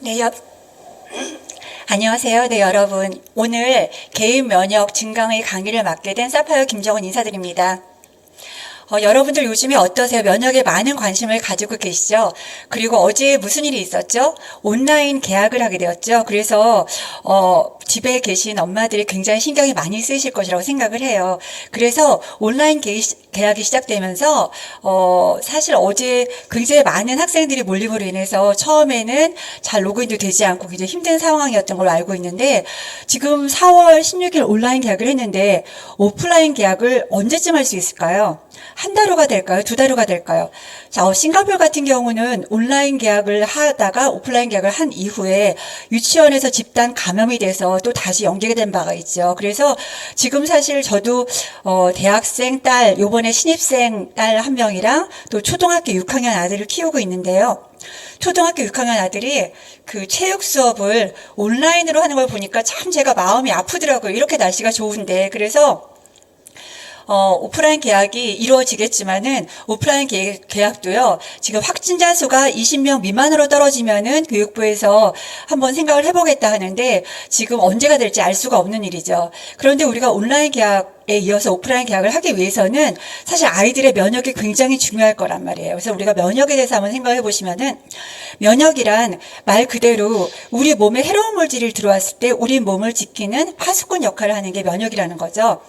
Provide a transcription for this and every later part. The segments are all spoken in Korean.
네, 안녕하세요. 네, 여러분. 오늘 개인 면역 증강의 강의를 맡게 된 사파이어 김정은 인사드립니다. 여러분들 요즘에 어떠세요? 면역에 많은 관심을 가지고 계시죠? 그리고 어제 무슨 일이 있었죠? 온라인 개학을 하게 되었죠. 그래서 집에 계신 엄마들이 굉장히 신경이 많이 쓰이실 것이라고 생각을 해요. 그래서 온라인 개학이 시작되면서 사실 어제 굉장히 많은 학생들이 몰림으로 인해서 처음에는 잘 로그인도 되지 않고 굉장히 힘든 상황이었던 걸로 알고 있는데, 지금 4월 16일 온라인 개학을 했는데 오프라인 개학을 언제쯤 할 수 있을까요? 한 달 후가 될까요? 두 달 후가 될까요? 자, 싱가포르 같은 경우는 온라인 계약을 하다가 오프라인 계약을 한 이후에 유치원에서 집단 감염이 돼서 또 다시 연계가 된 바가 있죠. 그래서 지금 사실 저도 대학생 딸, 요번에 신입생 딸 한 명이랑 또 초등학교 6학년 아들을 키우고 있는데요. 초등학교 6학년 아들이 그 체육 수업을 온라인으로 하는 걸 보니까 참 제가 마음이 아프더라고요. 이렇게 날씨가 좋은데. 그래서 오프라인 계약이 이루어지겠지만은 오프라인 계약도요, 지금 확진자 수가 20명 미만으로 떨어지면은 교육부에서 한번 생각을 해보겠다 하는데 지금 언제가 될지 알 수가 없는 일이죠. 그런데 우리가 온라인 계약에 이어서 오프라인 계약을 하기 위해서는 사실 아이들의 면역이 굉장히 중요할 거란 말이에요. 그래서 우리가 면역에 대해서 한번 생각해 보시면은, 면역이란 말 그대로 우리 몸에 해로운 물질이 들어왔을 때 우리 몸을 지키는 파수꾼 역할을 하는 게 면역이라는 거죠.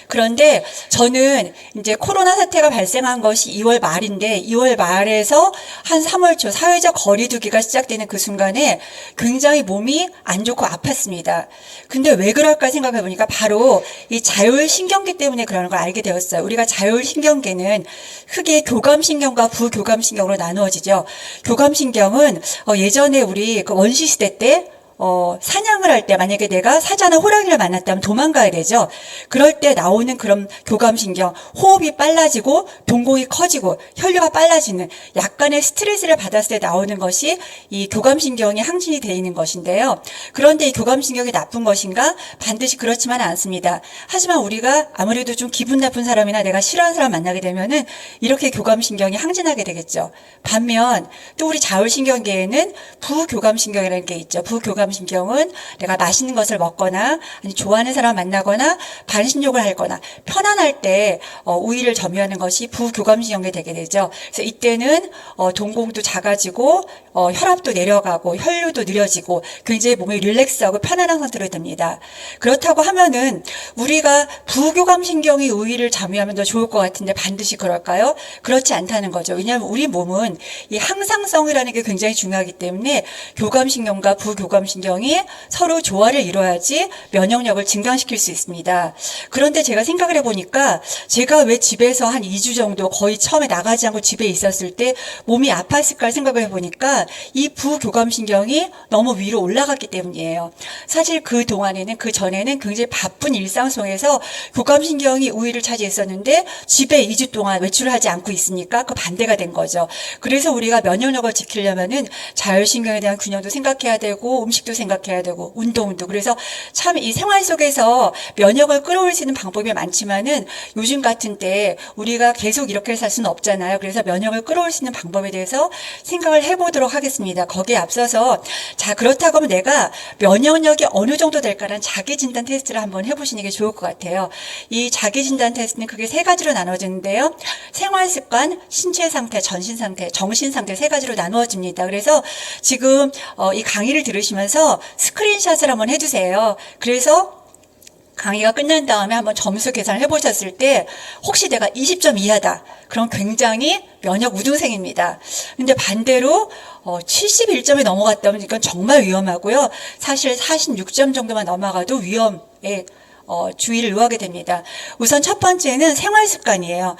그런데 저는 이제 코로나 사태가 발생한 것이 2월 말인데 2월 말에서 한 3월 초 사회적 거리두기가 시작되는 그 순간에 굉장히 몸이 안 좋고 아팠습니다. 근데 왜 그럴까 생각해 보니까 바로 이 자율신경계 때문에 그러는 걸 알게 되었어요. 우리가 자율신경계는 크게 교감신경과 부교감신경으로 나누어지죠. 교감신경은 예전에 우리 그 원시시대 때 사냥을 할 때 만약에 내가 사자나 호랑이를 만났다면 도망가야 되죠. 그럴 때 나오는 그런 교감신경, 호흡이 빨라지고 동공이 커지고 혈류가 빨라지는 약간의 스트레스를 받았을 때 나오는 것이 이 교감신경이 항진이 되어 있는 것인데요. 그런데 이 교감신경이 나쁜 것인가? 반드시 그렇지만은 않습니다. 하지만 우리가 아무래도 좀 기분 나쁜 사람이나 내가 싫어하는 사람 만나게 되면은 이렇게 교감신경이 항진하게 되겠죠. 반면 또 우리 자율신경계에는 부교감신경이라는 게 있죠. 부교감신경은 내가 맛있는 것을 먹거나 아니 좋아하는 사람 만나거나 반신욕을 하거나 편안할 때 우위를 점유하는 것이 부교감신경이 되게 되죠. 그래서 이때는 동공도 작아지고 혈압도 내려가고 혈류도 느려지고 굉장히 몸이 릴렉스하고 편안한 상태로 됩니다. 그렇다고 하면은 우리가 부교감신경이 우위를 점유하면 더 좋을 것 같은데 반드시 그럴까요? 그렇지 않다는 거죠. 왜냐하면 우리 몸은 이 항상성이라는 게 굉장히 중요하기 때문에 교감신경과 부교감신경이 서로 조화를 이뤄야지 면역력을 증강시킬 수 있습니다. 그런데 제가 생각을 해보니까 제가 왜 집에서 한 2주 정도 거의 처음에 나가지 않고 집에 있었을 때 몸이 아팠을까 생각을 해보니까 이 부교감신경이 너무 위로 올라갔기 때문이에요. 사실 그 동안에는, 그 전에는 굉장히 바쁜 일상 속에서 교감신경이 우위를 차지했었는데 집에 2주 동안 외출을 하지 않고 있으니까 그 반대가 된 거죠. 그래서 우리가 면역력을 지키려면은 자율신경에 대한 균형도 생각해야 되고 음식도 생각해야 되고 운동도. 그래서 참 이 생활 속에서 면역을 끌어올 수 있는 방법이 많지만은 요즘 같은 때 우리가 계속 이렇게 살 수는 없잖아요. 그래서 면역을 끌어올 수 있는 방법에 대해서 생각을 해보도록 하겠습니다. 거기에 앞서서 자, 그렇다고 하면 내가 면역력이 어느 정도 될까라는 자기진단 테스트를 한번 해보시는 게 좋을 것 같아요. 이 자기진단 테스트는 크게 세 가지로 나눠지는데요. 생활습관, 신체상태, 전신상태, 정신상태 세 가지로 나누어집니다. 그래서 지금 이 강의를 들으시면서 스크린샷을 한번 해주세요. 그래서 강의가 끝난 다음에 한번 점수 계산을 해보셨을 때 혹시 내가 20점 이하다. 그럼 굉장히 면역 우등생입니다. 근데 반대로 71점이 넘어갔다면 이건 정말 위험하고요. 사실 46점 정도만 넘어가도 위험에 주의를 요하게 됩니다. 우선 첫 번째는 생활 습관이에요.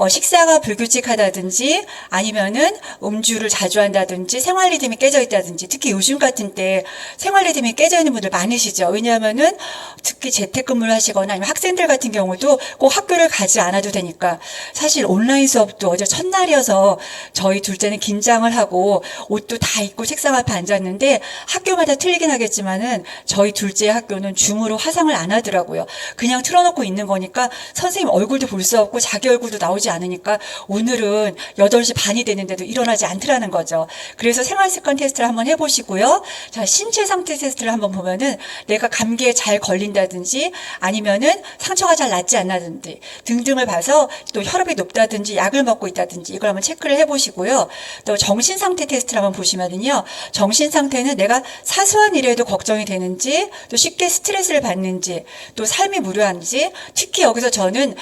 식사가 불규칙하다든지 아니면은 음주를 자주 한다든지 생활 리듬이 깨져 있다든지, 특히 요즘 같은 때 생활 리듬이 깨져 있는 분들 많으시죠. 왜냐하면은 특히 재택근무를 하시거나 아니면 학생들 같은 경우도 꼭 학교를 가지 않아도 되니까. 사실 온라인 수업도 어제 첫날이어서 저희 둘째는 긴장을 하고 옷도 다 입고 책상 앞에 앉았는데 학교마다 틀리긴 하겠지만은 저희 둘째 학교는 줌으로 화상을 안 하더라고요. 하더라고요. 그냥 틀어놓고 있는 거니까 선생님 얼굴도 볼 수 없고 자기 얼굴도 나오지 않으니까 오늘은 8시 반이 되는데도 일어나지 않더라는 거죠. 그래서 생활습관 테스트를 한번 해보시고요. 자, 신체 상태 테스트를 한번 보면은 내가 감기에 잘 걸린다든지 아니면은 상처가 잘 낫지 않나든지 등등을 봐서 또 혈압이 높다든지 약을 먹고 있다든지 이걸 한번 체크를 해보시고요. 또 정신 상태 테스트를 한번 보시면은요. 정신 상태는 내가 사소한 일에도 걱정이 되는지 또 쉽게 스트레스를 받는지 또 삶이 무료한지 특히 여기서 저는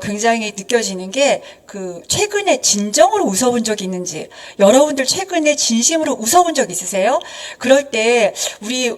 굉장히 느껴지는 게 최근에 진정으로 웃어본 적이 있는지 여러분들 최근에 진심으로 웃어본 적 있으세요? 그럴 때 우리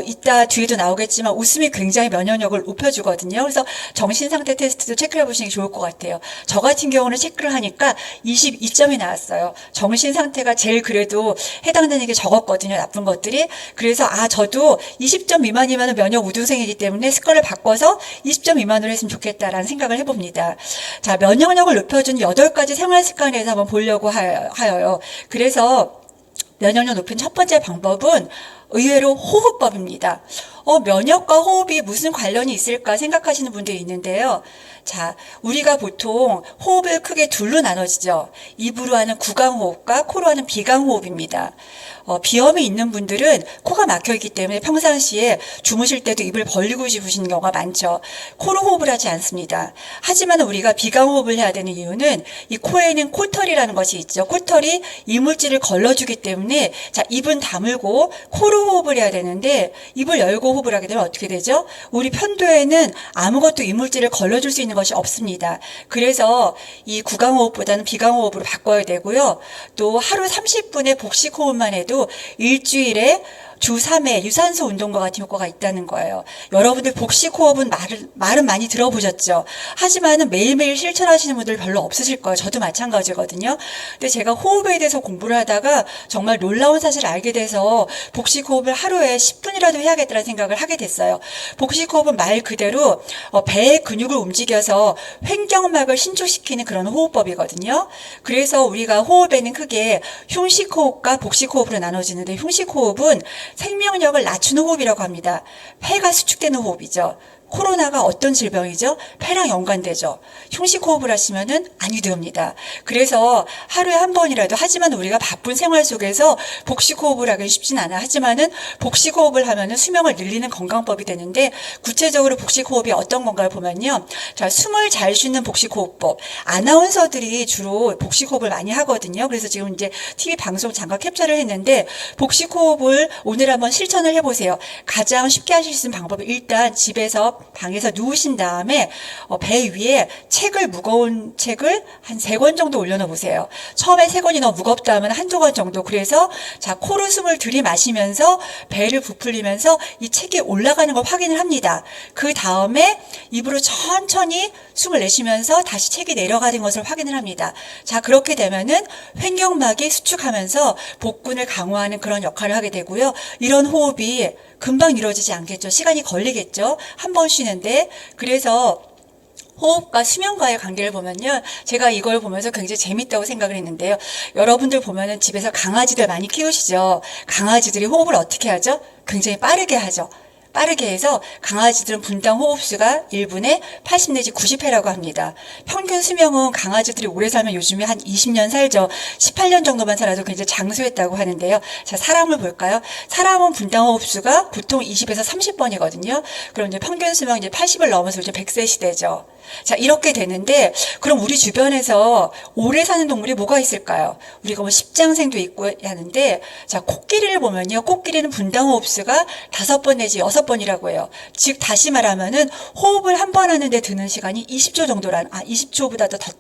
이따 뒤에도 나오겠지만 웃음이 굉장히 면역력을 높여주거든요. 그래서 정신상태 테스트도 체크해 보시는 게 좋을 것 같아요. 저 같은 경우는 체크를 하니까 22점이 나왔어요. 정신상태가 제일 그래도 해당되는 게 적었거든요. 나쁜 것들이. 그래서 저도 20점 미만이면 면역 우등생이기 때문에 습관을 바꿔서 20점 미만으로 했으면 좋겠다라는 생각을 해봅니다. 자, 면역력을 높여주는 8가지 생활습관에 대해서 한번 보려고 하여요. 그래서 면역력 높인 첫 번째 방법은 의외로 호흡법입니다. 면역과 호흡이 무슨 관련이 있을까 생각하시는 분들이 있는데요. 자, 우리가 보통 호흡을 크게 둘로 나눠지죠. 입으로 하는 구강호흡과 코로 하는 비강호흡입니다. 비염이 있는 분들은 코가 막혀있기 때문에 평상시에 주무실 때도 입을 벌리고 싶으시는 경우가 많죠. 코로 호흡을 하지 않습니다. 하지만 우리가 비강호흡을 해야 되는 이유는 이 코에는 코털이라는 것이 있죠. 코털이 이물질을 걸러주기 때문에 자, 입은 다물고 코로 호흡을 해야 되는데 입을 열고 호흡을 하게 되면 어떻게 되죠? 우리 편도에는 아무것도 이물질을 걸러줄 수 있는 것이 없습니다. 그래서 이 구강호흡보다는 비강호흡으로 바꿔야 되고요. 또 하루 30분의 복식호흡만 해도 일주일에 주 3회 유산소 운동과 같은 효과가 있다는 거예요. 여러분들 복식호흡은 말은 많이 들어보셨죠? 하지만은 매일매일 실천하시는 분들 별로 없으실 거예요. 저도 마찬가지거든요. 근데 제가 호흡에 대해서 공부를 하다가 정말 놀라운 사실을 알게 돼서 복식호흡을 하루에 10분이라도 해야겠다는 생각을 하게 됐어요. 복식호흡은 말 그대로 배의 근육을 움직여서 횡격막을 신축시키는 그런 호흡법이거든요. 그래서 우리가 호흡에는 크게 흉식호흡과 복식호흡으로 나눠지는데 흉식호흡은 생명력을 낮추는 호흡이라고 합니다. 폐가 수축되는 호흡이죠. 코로나가 어떤 질병이죠? 폐랑 연관되죠. 흉식호흡을 하시면은 아니 됩니다. 그래서 하루에 한 번이라도 하지만 우리가 바쁜 생활 속에서 복식호흡을 하기 쉽진 않아. 하지만은 복식호흡을 하면은 수명을 늘리는 건강법이 되는데 구체적으로 복식호흡이 어떤 건가를 보면요. 자, 숨을 잘 쉬는 복식호흡법. 아나운서들이 주로 복식호흡을 많이 하거든요. 그래서 지금 이제 TV 방송 잠깐 캡처를 했는데 복식호흡을 오늘 한번 실천을 해보세요. 가장 쉽게 하실 수 있는 방법은 일단 집에서 방에서 누우신 다음에 배 위에 무거운 책을 한 3권 정도 올려놓아 보세요. 처음에 3권이 너무 무겁다 하면 한두 권 정도. 그래서 자, 코로 숨을 들이마시면서 배를 부풀리면서 이 책이 올라가는 걸 확인을 합니다. 그 다음에 입으로 천천히 숨을 내쉬면서 다시 책이 내려가는 것을 확인을 합니다. 자, 그렇게 되면은 횡격막이 수축하면서 복근을 강화하는 그런 역할을 하게 되고요. 이런 호흡이 금방 이루어지지 않겠죠. 시간이 걸리겠죠. 한 번 쉬는데. 그래서 호흡과 수면과의 관계를 보면요. 제가 이걸 보면서 굉장히 재밌다고 생각을 했는데요. 여러분들 보면은 집에서 강아지들 많이 키우시죠. 강아지들이 호흡을 어떻게 하죠? 굉장히 빠르게 하죠. 빠르게 해서 강아지들은 분당 호흡수가 1분에 80 내지 90회라고 합니다. 평균 수명은 강아지들이 오래 살면 요즘에 한 20년 살죠. 18년 정도만 살아도 굉장히 장수했다고 하는데요. 자, 사람을 볼까요? 사람은 분당 호흡수가 보통 20에서 30번이거든요. 그럼 이제 평균 수명 이제 80을 넘어서 이제 100세 시대죠. 자, 이렇게 되는데 그럼 우리 주변에서 오래 사는 동물이 뭐가 있을까요? 우리가 뭐 십장생도 있고 하는데 자, 코끼리를 보면요. 코끼리는 분당 호흡수가 5번 내지 6번이라고 해요. 즉 다시 말하면은 호흡을 한 번 하는데 드는 시간이 20초 정도란 20초보다도 더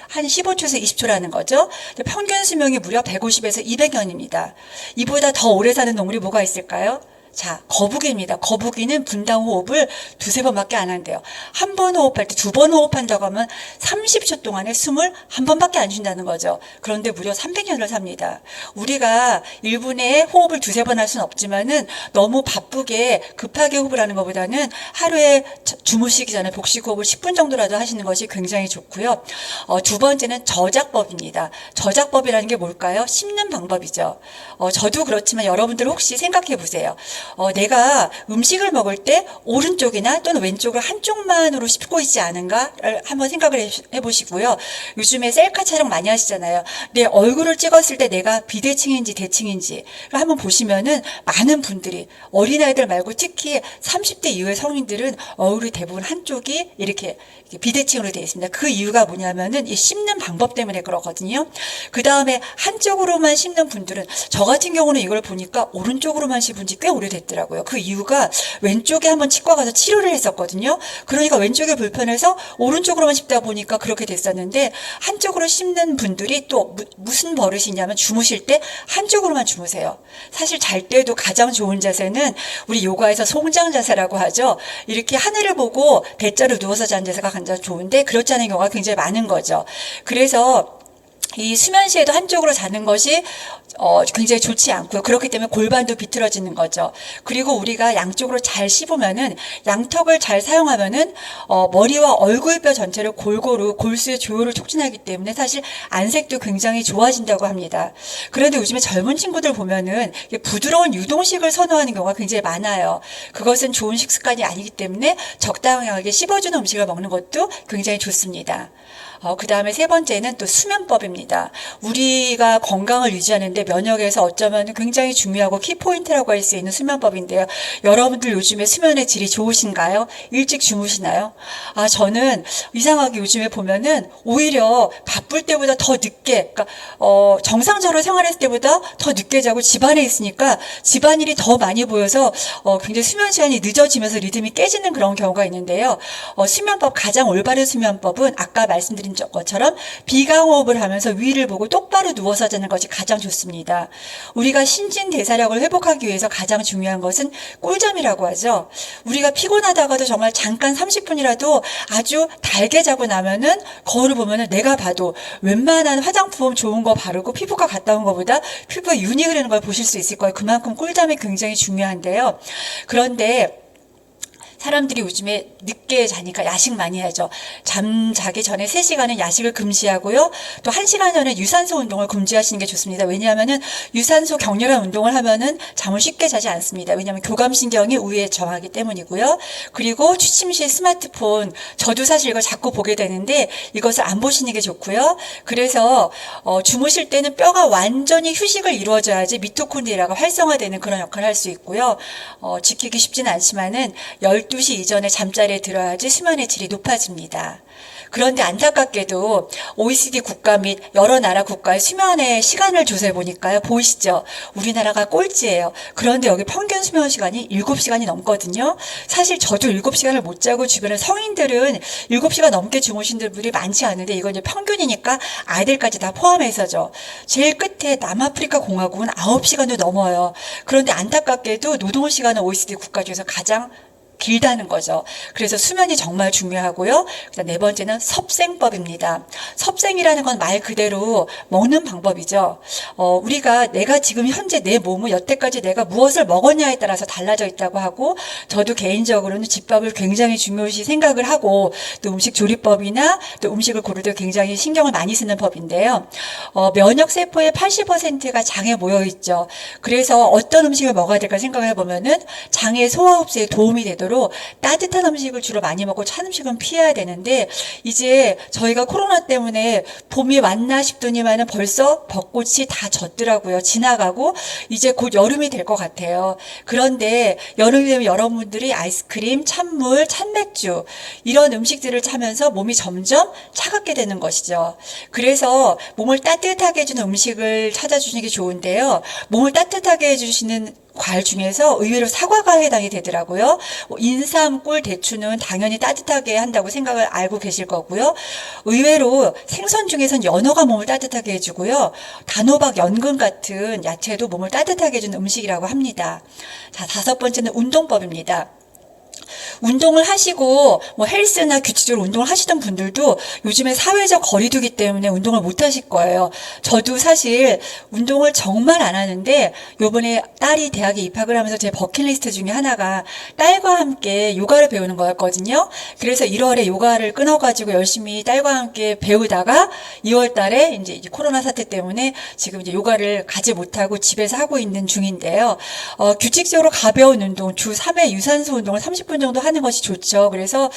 한 15초에서 20초라는 거죠. 평균 수명이 무려 150에서 200년입니다. 이보다 더 오래 사는 동물이 뭐가 있을까요? 자, 거북이입니다. 거북이는 분당 호흡을 2-3번밖에 안 한대요. 한 번 호흡할 때 2번 호흡한다고 하면 30초 동안에 숨을 한 번밖에 안 쉰다는 거죠. 그런데 무려 300년을 삽니다. 우리가 1분에 호흡을 2-3번 할 수는 없지만은 너무 바쁘게 급하게 호흡을 하는 것보다는 하루에 주무시기 전에 복식 호흡을 10분 정도라도 하시는 것이 굉장히 좋고요. 두 번째는 저작법입니다. 저작법이라는 게 뭘까요? 씹는 방법이죠. 저도 그렇지만 여러분들 혹시 생각해 보세요. 내가 음식을 먹을 때 오른쪽이나 또는 왼쪽을 한쪽만으로 씹고 있지 않은가를 한번 생각을 해보시고요. 요즘에 셀카 촬영 많이 하시잖아요. 내 얼굴을 찍었을 때 내가 비대칭인지 대칭인지를 한번 보시면은 많은 분들이, 어린아이들 말고 특히 30대 이후의 성인들은 얼굴이 대부분 한쪽이 이렇게 비대칭으로 되어 있습니다. 그 이유가 뭐냐면은 이 씹는 방법 때문에 그러거든요. 그 다음에 한쪽으로만 씹는 분들은, 저 같은 경우는 이걸 보니까 오른쪽으로만 씹은 지 꽤 오래됐더라고요. 그 이유가 왼쪽에 한번 치과 가서 치료를 했었거든요. 그러니까 왼쪽에 불편해서 오른쪽으로만 씹다 보니까 그렇게 됐었는데, 한쪽으로 씹는 분들이 또 무슨 버릇이 있냐면 주무실 때 한쪽으로만 주무세요. 사실 잘 때도 가장 좋은 자세는 우리 요가에서 송장 자세라고 하죠. 이렇게 하늘을 보고 대자로 누워서 자는 자세가 가장 좋은데 그렇지 않은 경우가 굉장히 많은 거죠. 그래서 이 수면 시에도 한쪽으로 자는 것이 굉장히 좋지 않고요. 그렇기 때문에 골반도 비틀어지는 거죠. 그리고 우리가 양쪽으로 잘 씹으면은, 양턱을 잘 사용하면은 머리와 얼굴뼈 전체를 골고루 골수의 조율을 촉진하기 때문에 사실 안색도 굉장히 좋아진다고 합니다. 그런데 요즘에 젊은 친구들 보면은 부드러운 유동식을 선호하는 경우가 굉장히 많아요. 그것은 좋은 식습관이 아니기 때문에 적당하게 씹어주는 음식을 먹는 것도 굉장히 좋습니다. 그 다음에 세 번째는 또 수면법입니다. 우리가 건강을 유지하는데 면역에서 어쩌면 굉장히 중요하고 키포인트라고 할 수 있는 수면법인데요. 여러분들 요즘에 수면의 질이 좋으신가요? 일찍 주무시나요? 저는 이상하게 요즘에 보면은 오히려 바쁠 때보다 더 늦게, 그러니까 정상적으로 생활했을 때보다 더 늦게 자고 집안에 있으니까 집안일이 더 많이 보여서 굉장히 수면 시간이 늦어지면서 리듬이 깨지는 그런 경우가 있는데요. 수면법, 가장 올바른 수면법은 아까 말씀드린 것처럼 비강호흡을 하면서 위를 보고 똑바로 누워서 자는 것이 가장 좋습니다. 우리가 신진대사력을 회복하기 위해서 가장 중요한 것은 꿀잠이라고 하죠. 우리가 피곤하다가도 정말 잠깐 30분이라도 아주 달게 자고 나면은 거울을 보면은, 내가 봐도 웬만한 화장품 좋은 거 바르고 피부과 갔다 온 것보다 피부에 윤이 흐르는 걸 보실 수 있을 거예요. 그만큼 꿀잠이 굉장히 중요한데요. 그런데 사람들이 요즘에 늦게 자니까 야식 많이 하죠. 잠자기 전에 3시간은 야식을 금지하고요. 또 1시간 전에 유산소 운동을 금지하시는 게 좋습니다. 왜냐하면은 유산소 격렬한 운동을 하면은 잠을 쉽게 자지 않습니다. 왜냐하면 교감신경이 우위에 정하기 때문이고요. 그리고 취침 시 스마트폰, 저도 사실 이걸 자꾸 보게 되는데 이것을 안 보시는 게 좋고요. 그래서 주무실 때는 뼈가 완전히 휴식을 이루어져야지 미토콘드리아가 활성화되는 그런 역할을 할 수 있고요. 지키기 쉽지는 않지만은 12시 이전에 잠자리에 들어야지 수면의 질이 높아집니다. 그런데 안타깝게도 OECD 국가 및 여러 나라 국가의 수면의 시간을 조사해 보니까요. 보이시죠? 우리나라가 꼴찌예요. 그런데 여기 평균 수면 시간이 7시간이 넘거든요. 사실 저도 7시간을 못 자고, 주변에 성인들은 7시간 넘게 주무시는 분들이 많지 않은데 이건 이제 평균이니까 아이들까지 다 포함해서죠. 제일 끝에 남아프리카 공화국은 9시간도 넘어요. 그런데 안타깝게도 노동시간은 OECD 국가 중에서 가장 길다는 거죠. 그래서 수면이 정말 중요하고요. 그다음 네 번째는 섭생법입니다. 섭생이라는 건 말 그대로 먹는 방법이죠. 우리가 내가 지금 현재 내 몸은 여태까지 내가 무엇을 먹었냐에 따라서 달라져 있다고 하고, 저도 개인적으로는 집밥을 굉장히 중요시 생각을 하고, 또 음식 조리법이나 또 음식을 고를 때 굉장히 신경을 많이 쓰는 법인데요. 면역 세포의 80%가 장에 모여 있죠. 그래서 어떤 음식을 먹어야 될까 생각을 해보면은 장의 소화 흡수에 도움이 되도록 따뜻한 음식을 주로 많이 먹고 찬 음식은 피해야 되는데, 이제 저희가 코로나 때문에 봄이 왔나 싶더니만은 벌써 벚꽃이 다 졌더라고요. 지나가고 이제 곧 여름이 될 것 같아요. 그런데 여름이 되면 여러분들이 아이스크림, 찬물, 찬맥주 이런 음식들을 차면서 몸이 점점 차갑게 되는 것이죠. 그래서 몸을 따뜻하게 해주는 음식을 찾아주시는 게 좋은데요. 몸을 따뜻하게 해주시는 과일 중에서 의외로 사과가 해당이 되더라고요. 인삼, 꿀, 대추는 당연히 따뜻하게 한다고 생각을 알고 계실 거고요. 의외로 생선 중에선 연어가 몸을 따뜻하게 해주고요. 단호박, 연근 같은 야채도 몸을 따뜻하게 해주는 음식이라고 합니다. 자, 5번째는 운동법입니다. 운동을 하시고 뭐 헬스나 규칙적으로 운동을 하시던 분들도 요즘에 사회적 거리두기 때문에 운동을 못 하실 거예요. 저도 사실 운동을 정말 안 하는데 요번에 딸이 대학에 입학을 하면서 제 버킷리스트 중에 하나가 딸과 함께 요가를 배우는 거였거든요. 그래서 1월에 요가를 끊어가지고 열심히 딸과 함께 배우다가 2월 달에 이제 코로나 사태 때문에 지금 이제 요가를 가지 못하고 집에서 하고 있는 중인데요. 규칙적으로 가벼운 운동, 주 3회 유산소 운동을 30분 정도 하는 것이 좋죠. 그래서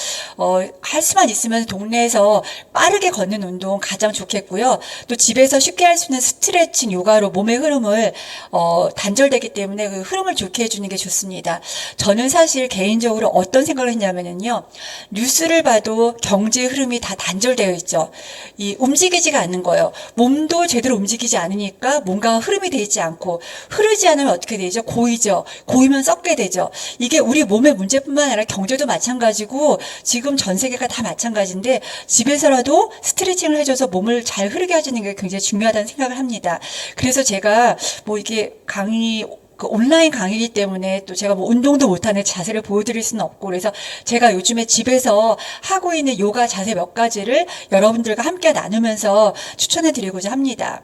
할 수만 있으면 동네에서 빠르게 걷는 운동 가장 좋겠고요. 또 집에서 쉽게 할 수 있는 스트레칭, 요가로 몸의 흐름을 단절되기 때문에 그 흐름을 좋게 해주는 게 좋습니다. 저는 사실 개인적으로 어떤 생각을 했냐면요. 뉴스를 봐도 경제 흐름이 다 단절되어 있죠. 움직이지가 않는 거예요. 몸도 제대로 움직이지 않으니까 뭔가 흐름이 되어 있지 않고, 흐르지 않으면 어떻게 되죠? 고이죠. 고이면 썩게 되죠. 이게 우리 몸의 문제뿐만 아니라 경제도 마찬가지고 지금 전 세계가 다 마찬가지인데 집에서라도 스트레칭을 해줘서 몸을 잘 흐르게 해주는 게 굉장히 중요하다는 생각을 합니다. 그래서 제가 뭐 이게 온라인 강의이기 때문에 또 제가 뭐 운동도 못하는 자세를 보여드릴 수는 없고, 그래서 제가 요즘에 집에서 하고 있는 요가 자세 몇 가지를 여러분들과 함께 나누면서 추천해 드리고자 합니다.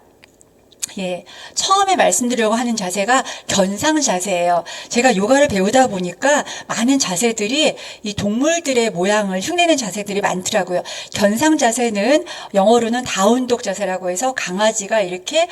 예, 처음에 말씀드리려고 하는 자세가 견상 자세예요. 제가 요가를 배우다 보니까 많은 자세들이 이 동물들의 모양을 흉내낸 자세들이 많더라고요. 견상 자세는 영어로는 다운독 자세라고 해서 강아지가 이렇게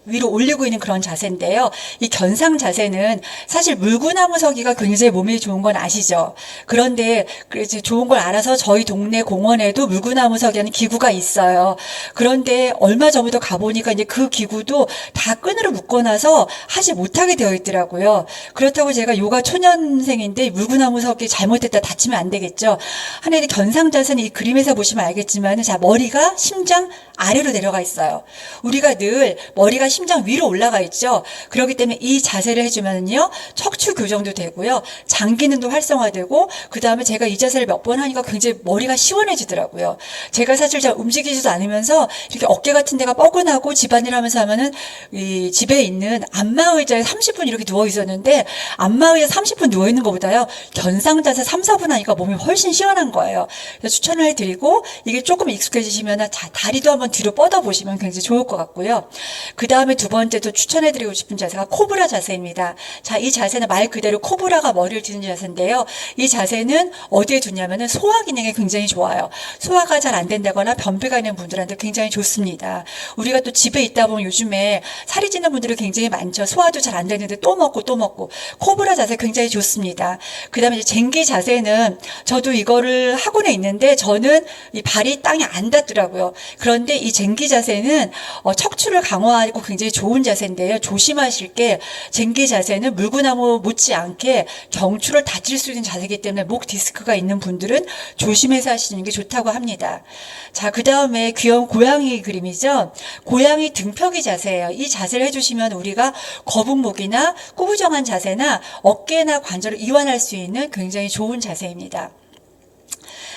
위로 올리고 있는 그런 자세인데요. 이 견상 자세는 사실 물구나무 서기가 굉장히 몸에 좋은 건 아시죠? 그런데 그래서 좋은 걸 알아서 저희 동네 공원에도 물구나무 서기 하는 기구가 있어요. 그런데 얼마 전부터 가보니까 이제 그 기구도 다 끈으로 묶어놔서 하지 못하게 되어 있더라고요. 그렇다고 제가 요가 초년생인데 물구나무 서기 잘못했다 다치면 안 되겠죠. 하나의 견상 자세는 이 그림에서 보시면 알겠지만, 자, 머리가 심장 아래로 내려가 있어요. 우리가 늘 머리가 심장 위로 올라가 있죠. 그렇기 때문에 이 자세를 해주면요, 척추 교정도 되고요, 장 기능도 활성화되고, 그 다음에 제가 이 자세를 몇 번 하니까 굉장히 머리가 시원해지더라고요. 제가 사실 잘 움직이지도 않으면서 이렇게 어깨 같은 데가 뻐근하고 집안일 하면서 하면은 이 집에 있는 안마 의자에 30분 이렇게 누워 있었는데, 안마 의자에 30분 누워 있는 것보다요, 견상 자세 3, 4분 하니까 몸이 훨씬 시원한 거예요. 그래서 추천을 해드리고, 이게 조금 익숙해지시면 다리도 한번 뒤로 뻗어 보시면 굉장히 좋을 것 같고요. 그 다음에 두 번째도 추천해드리고 싶은 자세가 코브라 자세입니다. 자, 이 자세는 말 그대로 코브라가 머리를 드는 자세인데요. 이 자세는 어디에 두냐면은 소화 기능에 굉장히 좋아요. 소화가 잘 안 된다거나 변비가 있는 분들한테 굉장히 좋습니다. 우리가 또 집에 있다 보면 요즘에 살이 찌는 분들이 굉장히 많죠. 소화도 잘 안 되는데 또 먹고 또 먹고. 코브라 자세 굉장히 좋습니다. 그 다음에 쟁기 자세는 저도 이거를 학원에 있는데 저는 이 발이 땅에 안 닿더라고요. 그런데 이 쟁기 자세는 척추를 강화하고 굉장히 좋은 자세인데요. 조심하실 게, 쟁기 자세는 물구나무 못지않게 경추를 다칠 수 있는 자세이기 때문에 목 디스크가 있는 분들은 조심해서 하시는 게 좋다고 합니다. 자, 그 다음에 귀여운 고양이 그림이죠. 고양이 등펴기 자세예요. 이 자세를 해주시면 우리가 거북목이나 꾸부정한 자세나 어깨나 관절을 이완할 수 있는 굉장히 좋은 자세입니다.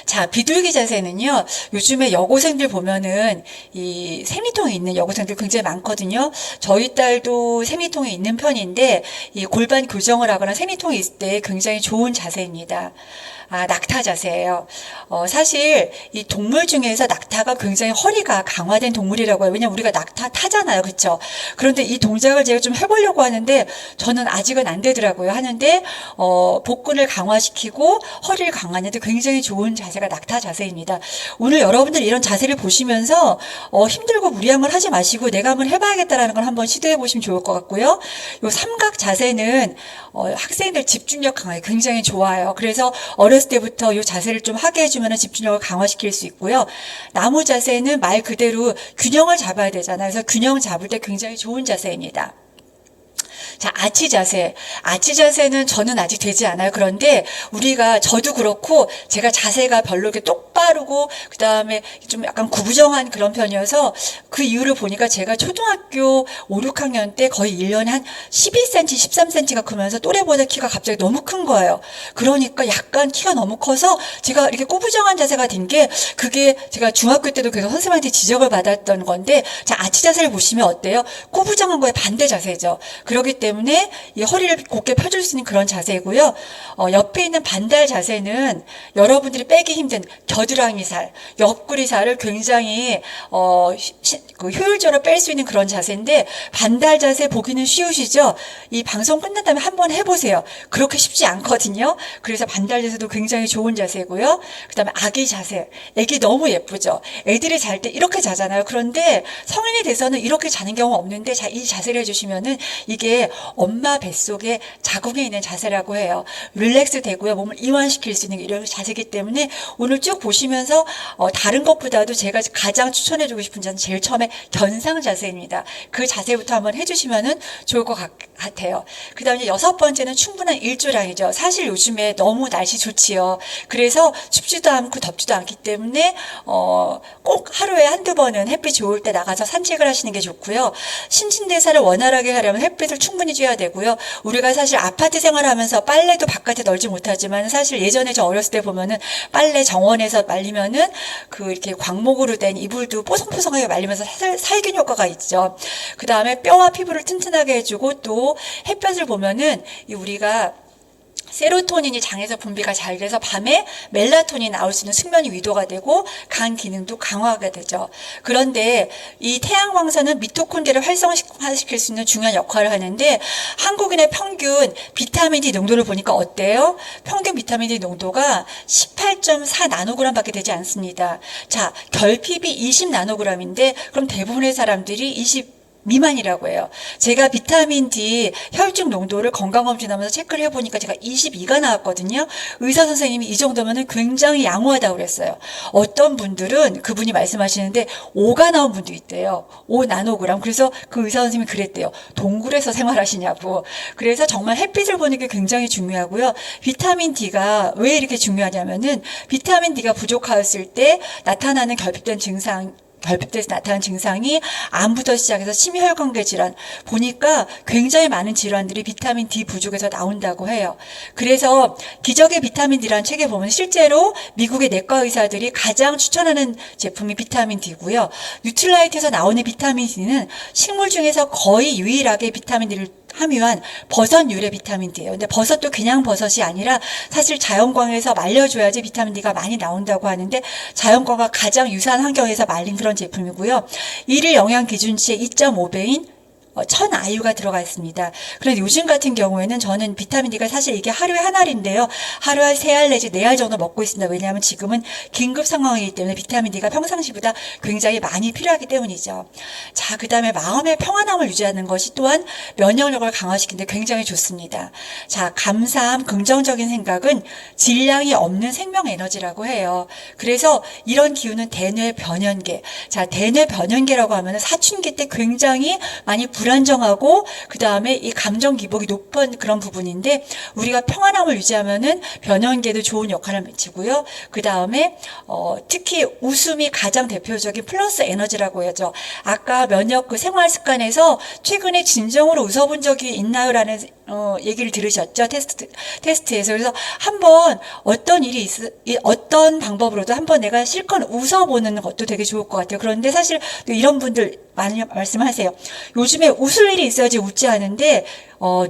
자, 비둘기 자세는요, 요즘에 여고생들 보면은 이 생리통에 있는 여고생들 굉장히 많거든요. 저희 딸도 생리통에 있는 편인데, 이 골반 교정을 하거나 생리통이 있을 때 굉장히 좋은 자세입니다. 낙타 자세예요. 사실 이 동물 중에서 낙타가 굉장히 허리가 강화된 동물이라고 해요. 왜냐면 우리가 낙타 타잖아요. 그렇죠? 그런데 이 동작을 제가 좀 해보려고 하는데 저는 아직은 안 되더라고요. 하는데 복근을 강화시키고 허리를 강화하는데 굉장히 좋은 자세가 낙타 자세입니다. 오늘 여러분들 이런 자세를 보시면서 힘들고 무리한 걸 하지 마시고 내가 한번 해봐야겠다라는 걸 한번 시도해 보시면 좋을 것 같고요. 요 삼각 자세는 학생들 집중력 강화에 굉장히 좋아요. 그래서 어렸을 때부터 이 자세를 좀 하게 해주면 집중력을 강화시킬 수 있고요. 나무 자세는 말 그대로 균형을 잡아야 되잖아요. 그래서 균형 잡을 때 굉장히 좋은 자세입니다. 자, 아치 자세. 아치 자세는 저는 아직 되지 않아요. 그런데 저도 그렇고 제가 자세가 별로 이렇게 똑바르고 그 다음에 좀 약간 구부정한 그런 편이어서 그 이유를 보니까 제가 초등학교 5, 6학년 때 거의 1년에 한 12cm, 13cm가 크면서 또래보다 키가 갑자기 너무 큰 거예요. 그러니까 약간 키가 너무 커서 제가 이렇게 구부정한 자세가 된 게, 그게 제가 중학교 때도 계속 선생님한테 지적을 받았던 건데, 자, 아치 자세를 보시면 어때요? 구부정한 거에 반대 자세죠. 그렇기 때문에 이 허리를 곧게 펴줄 수 있는 그런 자세고요. 옆에 있는 반달 자세는 여러분들이 빼기 힘든 겨드랑이 살, 옆구리 살을 굉장히 효율적으로 뺄 수 있는 그런 자세인데, 반달 자세 보기는 쉬우시죠? 이 방송 끝난 다음에 한번 해보세요. 그렇게 쉽지 않거든요. 그래서 반달 자세도 굉장히 좋은 자세고요. 그 다음에 아기 자세. 애기 너무 예쁘죠? 애들이 잘 때 이렇게 자잖아요. 그런데 성인이 돼서는 이렇게 자는 경우 없는데, 자, 이 자세를 해주시면은 이게 엄마 뱃속에 자궁에 있는 자세라고 해요. 릴렉스 되고요. 몸을 이완시킬 수 있는 이런 자세이기 때문에 오늘 쭉 보시면서 다른 것보다도 제가 가장 추천해주고 싶은 자는 제일 처음에 견상 자세입니다. 그 자세부터 한번 해주시면은 좋을 것 같아요. 그 다음에 6번째는 충분한 일조량이죠. 사실 요즘에 너무 날씨 좋지요. 그래서 춥지도 않고 덥지도 않기 때문에 꼭 하루에 한두 번은 햇빛 좋을 때 나가서 산책을 하시는 게 좋고요. 신진대사를 원활하게 하려면 햇빛을 충분히 쬐야 되고요. 우리가 사실 아파트 생활하면서 빨래도 바깥에 널지 못하지만, 사실 예전에 저 어렸을 때 보면은 빨래 정원에서 말리면은 이렇게 광목으로 된 이불도 뽀송뽀송하게 말리면서 살균 효과가 있죠. 그 다음에 뼈와 피부를 튼튼하게 해주고, 또 햇볕을 보면은 우리가 세로토닌이 장에서 분비가 잘 돼서 밤에 멜라토닌이 나올 수 있는 숙면이 위도가 되고 간 기능도 강화가 되죠. 그런데 이 태양광선은 미토콘드리아를 활성화시킬 수 있는 중요한 역할을 하는데, 한국인의 평균 비타민 D 농도를 보니까 어때요? 평균 비타민 D 농도가 18.4 나노그램 밖에 되지 않습니다. 자, 결핍이 20 나노그램인데 그럼 대부분의 사람들이 20 미만이라고 해요. 제가 비타민 D 혈중 농도를 건강검진하면서 체크를 해보니까 제가 22가 나왔거든요. 의사 선생님이 이 정도면 굉장히 양호하다고 그랬어요. 어떤 분들은 그분이 말씀하시는데 5가 나온 분도 있대요. 5 나노그램. 그래서 그 의사 선생님이 그랬대요. 동굴에서 생활하시냐고. 그래서 정말 햇빛을 보는 게 굉장히 중요하고요. 비타민 D가 왜 이렇게 중요하냐면은, 비타민 D가 부족했을 때 나타나는 결핍돼서 나타나는 증상이 암부터 시작해서 심혈관계 질환, 보니까 굉장히 많은 질환들이 비타민 D 부족에서 나온다고 해요. 그래서 기적의 비타민 D라는 책에 보면 실제로 미국의 내과 의사들이 가장 추천하는 제품이 비타민 D고요. 뉴트라이트에서 나오는 비타민 D는 식물 중에서 거의 유일하게 비타민 D를 함유한 버섯 유래 비타민 D예요. 근데 버섯도 그냥 버섯이 아니라 사실 자연광에서 말려줘야지 비타민 D가 많이 나온다고 하는데, 자연광과 가장 유사한 환경에서 말린 그런 제품이고요. 일일 영양 기준치의 2.5배인 1000IU가 들어가 있습니다. 그런데 요즘 같은 경우에는 저는 비타민 D가 사실 이게 하루에 한 알인데요. 하루에 3알 내지 4알 정도 먹고 있습니다. 왜냐하면 지금은 긴급 상황이기 때문에 비타민 D가 평상시보다 굉장히 많이 필요하기 때문이죠. 자, 그 다음에 마음의 평안함을 유지하는 것이 또한 면역력을 강화시키는데 굉장히 좋습니다. 자, 감사함, 긍정적인 생각은 질량이 없는 생명 에너지라고 해요. 그래서 이런 기운은 대뇌 변연계. 자, 대뇌 변연계라고 하면 사춘기 때 굉장히 많이 불안정하고, 그 다음에 이 감정 기복이 높은 그런 부분인데, 우리가 평안함을 유지하면은 변연계도 좋은 역할을 미치고요. 그 다음에 특히 웃음이 가장 대표적인 플러스 에너지라고 하죠. 아까 면역 생활 습관에서 최근에 진정으로 웃어본 적이 있나요라는 얘기를 들으셨죠? 테스트에서. 그래서 한번 어떤 방법으로도 한번 내가 실컷 웃어보는 것도 되게 좋을 것 같아요. 그런데 사실 이런 분들 많이 말씀하세요. 요즘에 웃을 일이 있어야지 웃지 않은데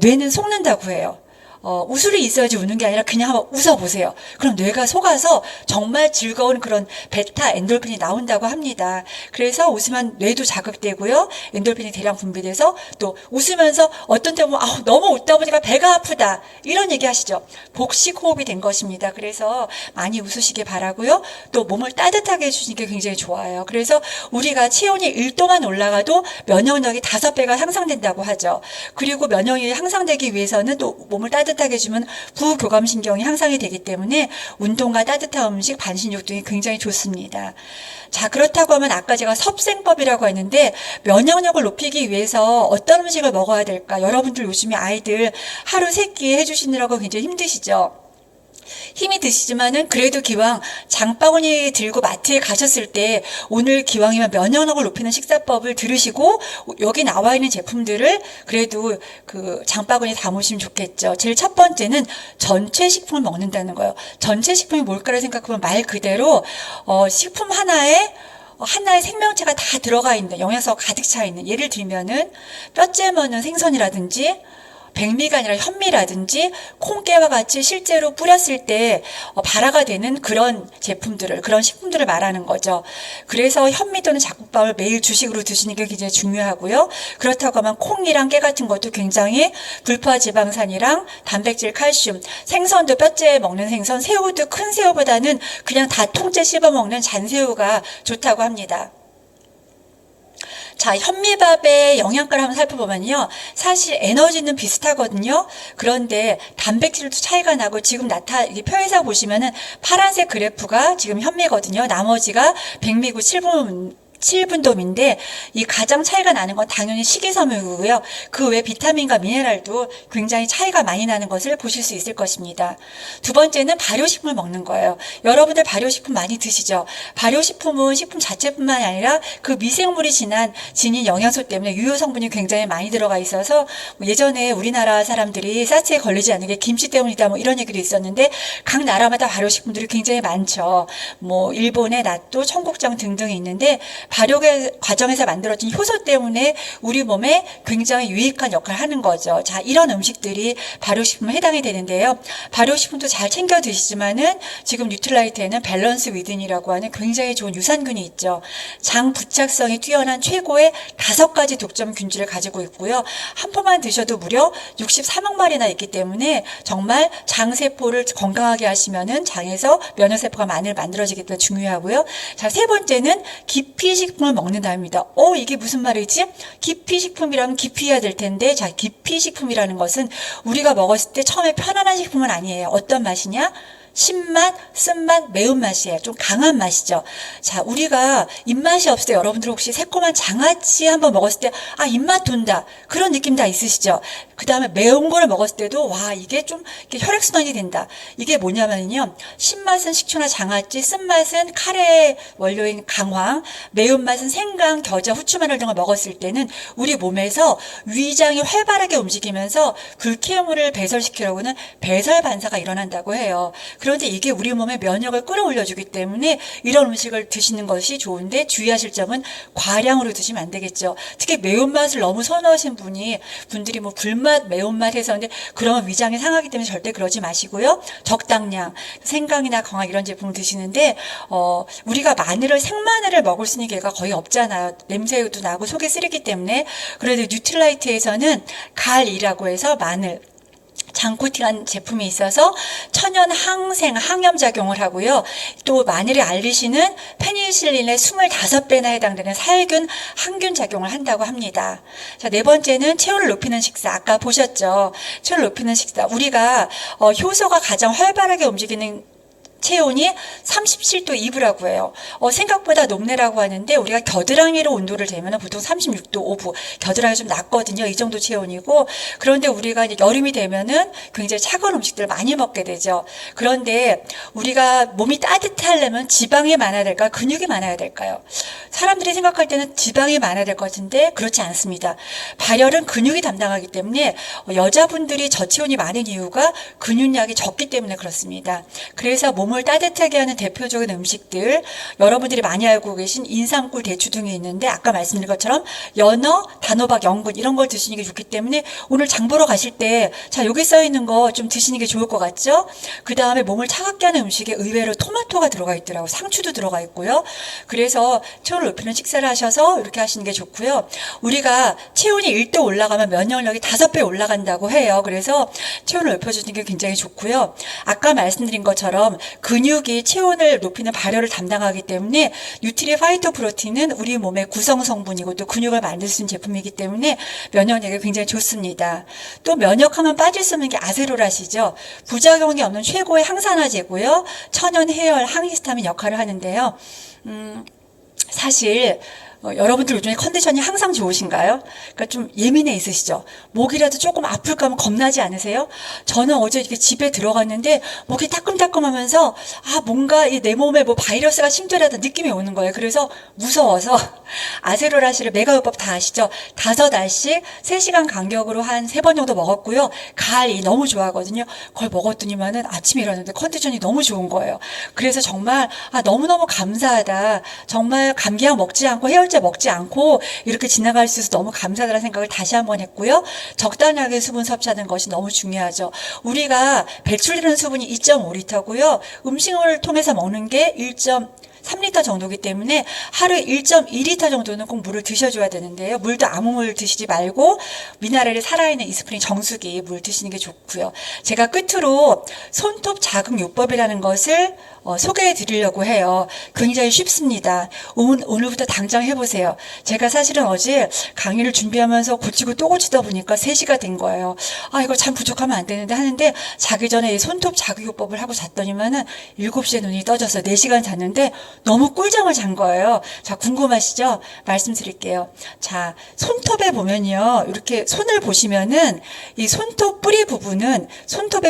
뇌는 속는다고 해요. 웃을 일이 있어야지 웃는 게 아니라 그냥 한번 웃어보세요. 그럼 뇌가 속아서 정말 즐거운 그런 베타 엔돌핀이 나온다고 합니다. 그래서 웃으면 뇌도 자극되고요. 엔돌핀이 대량 분비돼서, 또 웃으면서 어떤 때 보면 너무 웃다 보니까 배가 아프다, 이런 얘기 하시죠. 복식 호흡이 된 것입니다. 그래서 많이 웃으시길 바라고요. 또 몸을 따뜻하게 해주시는 게 굉장히 좋아요. 그래서 우리가 체온이 1도만 올라가도 면역력이 5배가 향상된다고 하죠. 그리고 면역력이 향상되기 위해서는 또 몸을 따뜻하게 해주면 부교감신경이 향상이 되기 때문에 운동과 따뜻한 음식, 반신욕 등이 굉장히 좋습니다. 자, 그렇다고 하면 아까 제가 섭생법이라고 했는데, 면역력을 높이기 위해서 어떤 음식을 먹어야 될까? 여러분들 요즘에 아이들 하루 3끼 해주시느라고 굉장히 힘드시죠? 힘이 드시지만은 그래도 기왕 장바구니 들고 마트에 가셨을 때 오늘 기왕이면 면역력을 높이는 식사법을 들으시고 여기 나와 있는 제품들을 그래도 그 장바구니에 담으시면 좋겠죠. 제일 첫 번째는 전체 식품을 먹는다는 거예요. 전체 식품이 뭘까를 생각하면 말 그대로 식품 하나에 하나의 생명체가 다 들어가 있는, 영양소가 가득 차 있는, 예를 들면은 뼈째 먹는 생선이라든지 백미가 아니라 현미라든지 콩깨와 같이 실제로 뿌렸을 때 발화가 되는 그런 제품들을, 그런 식품들을 말하는 거죠. 그래서 현미 또는 잡곡밥을 매일 주식으로 드시는 게 굉장히 중요하고요. 그렇다고 하면 콩이랑 깨 같은 것도 굉장히 불포화 지방산이랑 단백질, 칼슘, 생선도 뼈째 먹는 생선, 새우도 큰 새우보다는 그냥 다 통째 씹어 먹는 잔새우가 좋다고 합니다. 자, 현미밥의 영양가를 한번 살펴보면요. 사실 에너지는 비슷하거든요. 그런데 단백질도 차이가 나고 지금 이 표에서 보시면은 파란색 그래프가 지금 현미거든요. 나머지가 백미고 칠분돔인데 이 가장 차이가 나는 건 당연히 식이섬유고요. 그 외 비타민과 미네랄도 굉장히 차이가 많이 나는 것을 보실 수 있을 것입니다. 두 번째는 발효식품을 먹는 거예요. 여러분들 발효식품 많이 드시죠? 발효식품은 식품 자체뿐만 아니라 그 미생물이 지닌 영양소 때문에 유효 성분이 굉장히 많이 들어가 있어서 예전에 우리나라 사람들이 사체에 걸리지 않는 게 김치 때문이다 뭐 이런 얘기도 있었는데 각 나라마다 발효식품들이 굉장히 많죠. 뭐 일본의 나또, 청국장 등등이 있는데 발효 과정에서 만들어진 효소 때문에 우리 몸에 굉장히 유익한 역할을 하는 거죠. 자, 이런 음식들이 발효식품에 해당이 되는데요. 발효식품도 잘 챙겨 드시지만은 지금 뉴트라이트에는 밸런스 위든이라고 하는 굉장히 좋은 유산균이 있죠. 장 부착성이 뛰어난 최고의 5가지 독점 균질을 가지고 있고요. 한 포만 드셔도 무려 63억 마리나 있기 때문에 정말 장세포를 건강하게 하시면은 장에서 면역세포가 많이 만들어지기 때문에 중요하고요. 자, 세 번째는 기피식품을 먹는답니다. 이게 무슨 말이지? 기피식품이라면 기피해야 될 텐데, 자, 기피식품이라는 것은 우리가 먹었을 때 처음에 편안한 식품은 아니에요. 어떤 맛이냐? 신맛, 쓴맛, 매운맛이에요. 좀 강한 맛이죠. 자, 우리가 입맛이 없을 때 여러분들 혹시 새콤한 장아찌 한번 먹었을 때 입맛 돈다. 그런 느낌 다 있으시죠? 그 다음에 매운 거를 먹었을 때도 이게 좀 혈액순환이 된다. 이게 뭐냐면요. 신맛은 식초나 장아찌, 쓴맛은 카레 원료인 강황, 매운맛은 생강, 겨자, 후추, 마늘 등을 먹었을 때는 우리 몸에서 위장이 활발하게 움직이면서 불쾌물을 배설시키려고는 배설 반사가 일어난다고 해요. 그런데 이게 우리 몸의 면역을 끌어올려주기 때문에 이런 음식을 드시는 것이 좋은데 주의하실 점은 과량으로 드시면 안 되겠죠. 특히 매운맛을 너무 선호하신 분들이 뭐 불맛, 매운맛 해서 근데 그러면 위장이 상하기 때문에 절대 그러지 마시고요. 적당량, 생강이나 강황 이런 제품을 드시는데 우리가 생마늘을 먹을 수 있는 기회가 거의 없잖아요. 냄새도 나고 속이 쓰리기 때문에. 그래도 뉴트라이트에서는 갈이라고 해서 마늘, 장코팅한 제품이 있어서 천연 항염 작용을 하고요. 또 마늘이 알리시는 페니실린의 25배나 해당되는 살균, 항균 작용을 한다고 합니다. 자, 네 번째는 체온을 높이는 식사. 아까 보셨죠? 체온을 높이는 식사. 우리가 효소가 가장 활발하게 움직이는 체온이 37도 2부라고 해요. 생각보다 높네라고 하는데 우리가 겨드랑이로 온도를 재면 보통 36도 5부. 겨드랑이 좀 낮거든요. 이 정도 체온이고 그런데 우리가 이제 여름이 되면은 굉장히 차가운 음식들을 많이 먹게 되죠. 그런데 우리가 몸이 따뜻하려면 지방이 많아야 될까요? 근육이 많아야 될까요? 사람들이 생각할 때는 지방이 많아야 될 것 같은데 그렇지 않습니다. 발열은 근육이 담당하기 때문에 여자분들이 저체온이 많은 이유가 근육량이 적기 때문에 그렇습니다. 그래서 몸을 따뜻하게 하는 대표적인 음식들 여러분들이 많이 알고 계신 인삼꿀, 대추 등이 있는데 아까 말씀드린 것처럼 연어, 단호박, 연근 이런 걸 드시는 게 좋기 때문에 오늘 장 보러 가실 때 자 여기 써있는 거 좀 드시는 게 좋을 것 같죠? 그 다음에 몸을 차갑게 하는 음식에 의외로 토마토가 들어가 있더라고요. 상추도 들어가 있고요. 그래서 체온을 높이는 식사를 하셔서 이렇게 하시는 게 좋고요. 우리가 체온이 1도 올라가면 면역력이 5배 올라간다고 해요. 그래서 체온을 높여주는 게 굉장히 좋고요. 아까 말씀드린 것처럼 근육이 체온을 높이는 발열을 담당하기 때문에 뉴트리 파이토프로틴은 우리 몸의 구성 성분이고 또 근육을 만들 수 있는 제품이기 때문에 면역력이 굉장히 좋습니다. 또 면역하면 빠질 수 없는 게 아세로라시죠. 부작용이 없는 최고의 항산화제고요. 천연 해열, 항히스타민 역할을 하는데요. 사실 여러분들 요즘에 컨디션이 항상 좋으신가요? 그러니까 좀 예민해 있으시죠? 목이라도 조금 아플까 하면 겁나지 않으세요? 저는 어제 이렇게 집에 들어갔는데 목이 따끔따끔하면서 뭔가 내 몸에 뭐 바이러스가 침투하다 느낌이 오는 거예요. 그래서 무서워서 아세로라시를 메가요법 다 아시죠? 5알씩 3시간 간격으로 한 3번 정도 먹었고요. 가을이 너무 좋아하거든요. 그걸 먹었더니만은 아침에 일어났는데 컨디션이 너무 좋은 거예요. 그래서 정말 너무너무 감사하다. 정말 감기약 먹지 않고 해열제 먹지 않고 이렇게 지나갈 수 있어서 너무 감사하다는 생각을 다시 한번 했고요. 적당하게 수분 섭취하는 것이 너무 중요하죠. 우리가 배출되는 수분이 2.5리터고요. 음식을 통해서 먹는 게 1.3리터 정도이기 때문에 하루에 1.2리터 정도는 꼭 물을 드셔줘야 되는데요. 물도 아무 물 드시지 말고 미네랄이 살아있는 이스프링 정수기 물 드시는 게 좋고요. 제가 끝으로 손톱 자극 요법이라는 것을 소개해 드리려고 해요. 굉장히 쉽습니다. 오늘부터 당장 해보세요. 제가 사실은 어제 강의를 준비하면서 고치고 또 고치다 보니까 3시가 된 거예요. 이거 참 부족하면 안 되는데 하는데 자기 전에 이 손톱 자극 요법을 하고 잤더니만은 7시에 눈이 떠져서 4시간 잤는데 너무 꿀잠을 잔 거예요. 자, 궁금하시죠? 말씀드릴게요. 자, 손톱에 보면요. 이렇게 손을 보시면은 이 손톱의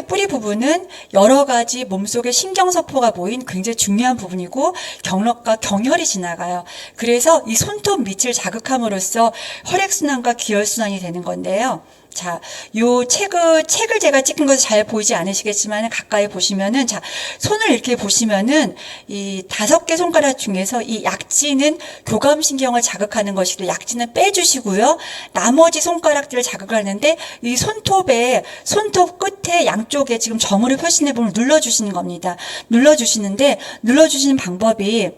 뿌리 부분은 여러 가지 몸속의 신경세포가 모인 굉장히 중요한 부분이고 경락과 경혈이 지나가요. 그래서 이 손톱 밑을 자극함으로써 혈액순환과 기혈순환이 되는 건데요. 자, 요 책을 제가 찍은 것을 잘 보이지 않으시겠지만 가까이 보시면은 자, 손을 이렇게 보시면은 이 5개 손가락 중에서 이 약지는 교감신경을 자극하는 것이고 약지는 빼주시고요. 나머지 손가락들을 자극하는데 이 손톱 끝에 양쪽에 지금 점으로 표시해 보면 눌러주시는 겁니다. 눌러주시는데 눌러주시는 방법이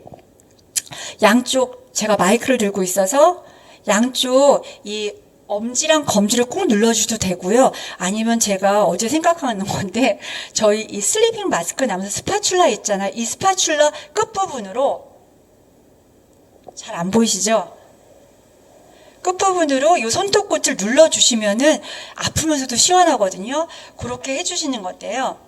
양쪽 제가 마이크를 들고 있어서 양쪽 이 엄지랑 검지를 꼭 눌러주셔도 되고요. 아니면 제가 어제 생각하는 건데 저희 이 슬리핑 마스크 나면서 스파츌라 있잖아요. 이 스파츌라 끝부분으로 잘 안 보이시죠? 끝부분으로 이 손톱끝을 눌러주시면은 아프면서도 시원하거든요. 그렇게 해주시는 건데요.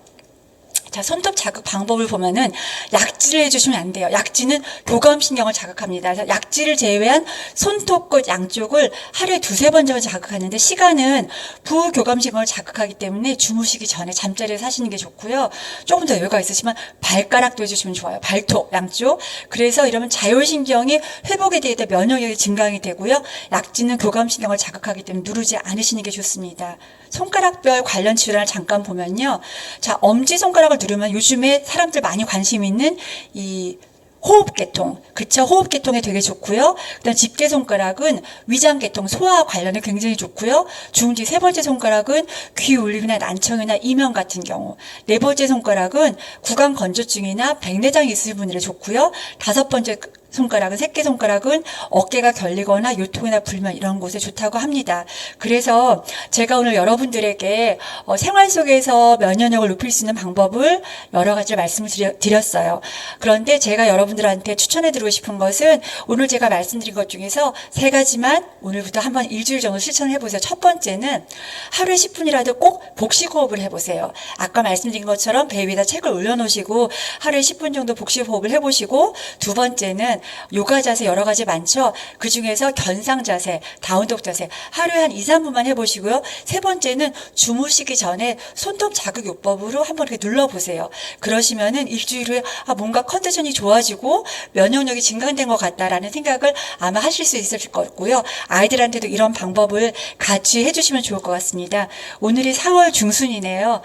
자, 손톱 자극 방법을 보면은 약지를 해주시면 안 돼요. 약지는 교감신경을 자극합니다. 그래서 약지를 제외한 손톱끝 양쪽을 하루에 2-3번 정도 자극하는데 시간은 부교감신경을 자극하기 때문에 주무시기 전에 잠자리에서 하시는 게 좋고요. 조금 더 여유가 있으시면 발가락도 해주시면 좋아요. 발톱 양쪽. 그래서 이러면 자율신경이 회복에 대해 면역력이 증강이 되고요. 약지는 교감신경을 자극하기 때문에 누르지 않으시는 게 좋습니다. 손가락별 관련 질환을 잠깐 보면요. 자, 엄지손가락을 누르면 요즘에 사람들 많이 관심 있는 이 호흡계통, 그쵸? 호흡계통에 되게 좋고요. 그다음 집게손가락은 위장계통, 소화와 관련에 굉장히 좋고요. 중지 3번째 손가락은 귀 울림이나 난청이나 이명 같은 경우. 4번째 손가락은 구강 건조증이나 백내장이 있으신 분들이 좋고요. 5번째 손가락은 새끼손가락은 어깨가 결리거나 요통이나 불면 이런 곳에 좋다고 합니다. 그래서 제가 오늘 여러분들에게 생활 속에서 면역력을 높일 수 있는 방법을 여러 가지 말씀을 드렸어요. 그런데 제가 여러분들한테 추천해드리고 싶은 것은 오늘 제가 말씀드린 것 중에서 3가지만 오늘부터 한번 일주일 정도 실천을 해보세요. 첫 번째는 하루에 10분이라도 꼭 복식호흡을 해보세요. 아까 말씀드린 것처럼 배 위에다 책을 올려놓으시고 하루에 10분 정도 복식호흡을 해보시고, 두 번째는 요가 자세 여러 가지 많죠. 그 중에서 견상 자세, 다운독 자세 하루에 한 2-3분만 해보시고요. 세 번째는 주무시기 전에 손톱 자극 요법으로 한번 이렇게 눌러보세요. 그러시면은 일주일 후에 뭔가 컨디션이 좋아지고 면역력이 증강된 것 같다라는 생각을 아마 하실 수 있을 것 같고요. 아이들한테도 이런 방법을 같이 해주시면 좋을 것 같습니다. 오늘이 4월 중순이네요.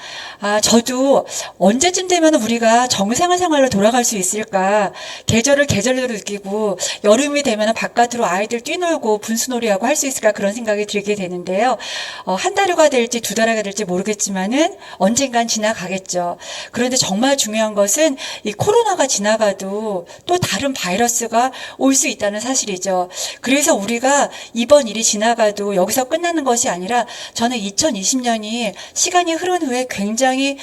저도 언제쯤 되면 우리가 정상의 생활로 돌아갈 수 있을까? 계절을 계절대로 느끼고 여름이 되면 바깥으로 아이들 뛰놀고 분수놀이하고 할 수 있을까? 그런 생각이 들게 되는데요. 한 달여가 될지 2달여가 될지 모르겠지만은 언젠간 지나가겠죠. 그런데 정말 중요한 것은 이 코로나가 지나가도 또 다른 바이러스가 올 수 있다는 사실이죠. 그래서 우리가 이번 일이 지나가도 여기서 끝나는 것이 아니라 저는 2020년이 시간이 흐른 후에 굉장히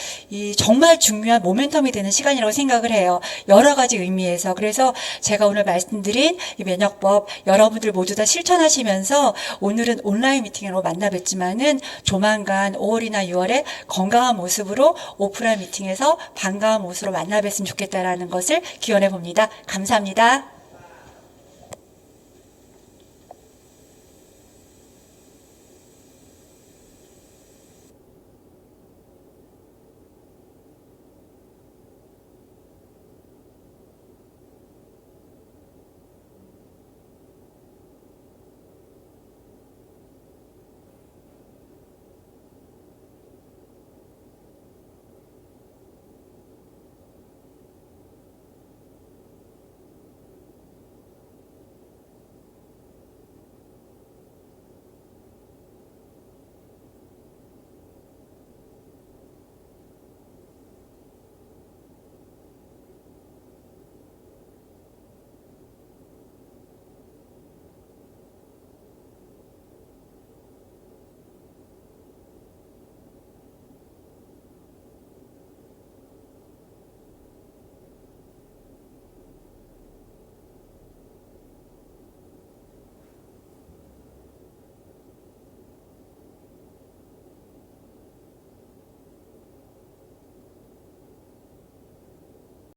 정말 중요한 모멘텀이 되는 시간이라고 생각을 해요. 여러 가지 의미에서. 그래서 제가 오늘 말씀드린 이 면역법 여러분들 모두 다 실천하시면서 오늘은 온라인 미팅으로 만나 뵙지만은 조만간 5월이나 6월에 건강한 모습으로 오프라인 미팅에서 반가운 모습으로 만나 뵀으면 좋겠다라는 것을 기원해 봅니다. 감사합니다.